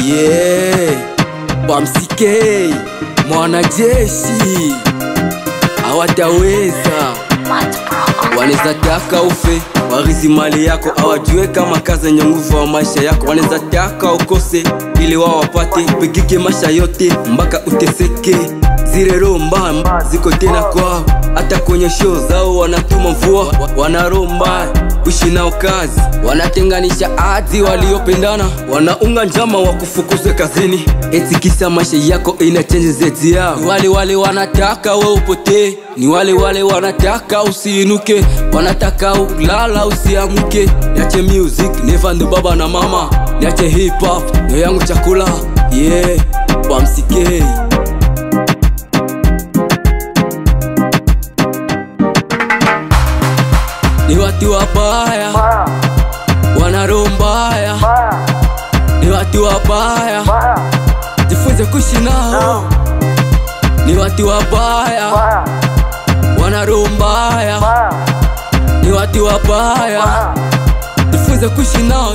Yeah, Bamsike mwanajeshi hawataweza. Wanaweza taka ufe, warizi mali yako, hawajue kama kazi yenye nguvu wa maisha yako. Wanaweza taka ukose ili wao wapate, pigike maisha yote mpaka uteseke. Zile roho mbaya ziko tena kwao, hata kwenye show zao wanatuma mvua. Wana roho mbaya, kuishi nao kazi, wanatenganisha hadi waliopendana. Wanaunga njama wa kufukuzwe kazini, eti kisa maisha yako ina change zeti yao. Ni wale wanataka wewe upotee, ni wale wanataka usiinuke, wanataka ulala usiamuke. Niache music, never ndo baba na mama, niache hip hop, ndio yangu chakula. Yeah, Bamsike. Ni watu wabaya, wana roho mbaya. Ni watu wabaya, jifunze kuishi nao. Ni watu wabaya, wana roho mbaya. Ni watu wabaya, jifunze kuishi nao.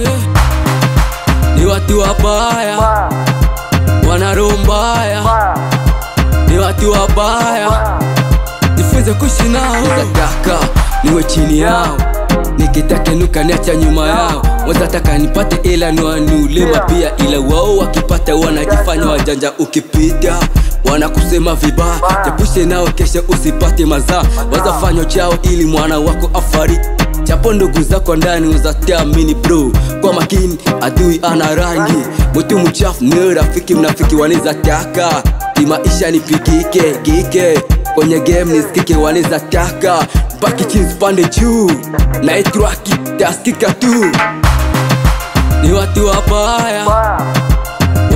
Ni watu wabaya, wana roho mbaya. Ni watu wabaya, jifunze kuishi nao. Nataka niwe chini yao, nikitaka nuka niacha nyuma yao. Wazataka nipate ila niulema pia, ila wao wakipata wanajifanya wajanja. Ukipita wanakusema vibaya, jepushe nao kesha usipate mazaa. Wazafanya chao ili mwana wako afariki, chapo ndugu zako ndani uzatiamini bro. Kwa makini adui ana rangi, mtu mchafu ni rafiki mnafiki. Waneza taka maisha nipigike gike, kwenye game nisikike. Waneza taka baki chini pande juu, na etraki taskika tu. Ni watu wabaya,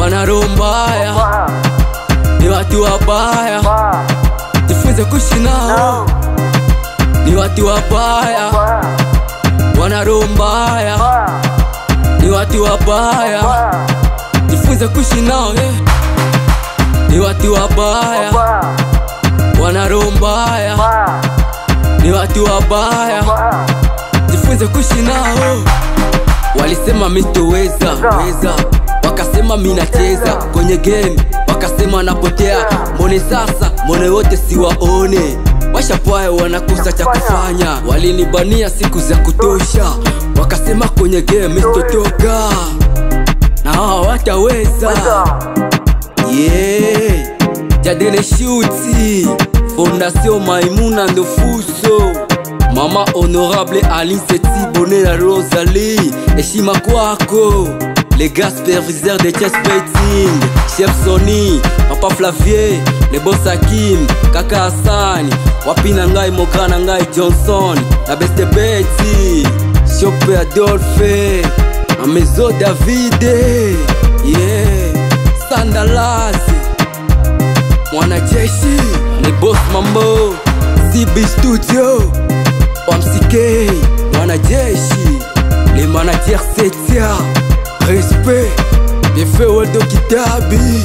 wana roho mbaya. Ni watu wabaya, jifunze kuishi nao. Ni watu wabaya, wana roho mbaya. Ni watu wabaya, jifunze kuishi nao. Ni watu wabaya, wana roho mbaya. Ni watu wabaya, jifunze kuishi nao. Walisema mitoweza, wakasema minacheza kwenye game, wakasema napotea. Mbone sasa, mbone wote siwaone, washapoa wanakosa cha kufanya. Walinibania siku za kutosha, wakasema kwenye game mitotoka, na hawa wataweza. Yeah, Jadene Shuti, Fondation Maimuna Ndofuso, Mama Honorable Aline Seti Bonne la Rosalie, heshima kwako. Les gars superviseurs de chess betting, Chef Sony, Papa Flavier, le boss Hakim, Kaka Hassan, Wapina ngai Mokana ngai Johnson, la beste Betty, Chope Adolphe, Amezo Davide. Yeah, Sandalazi mwanajeshi, le boss Mambo, CB Studio, Bamsike mwanajeshi, le manager Setia. Respect, Efe Waldo Kitabi.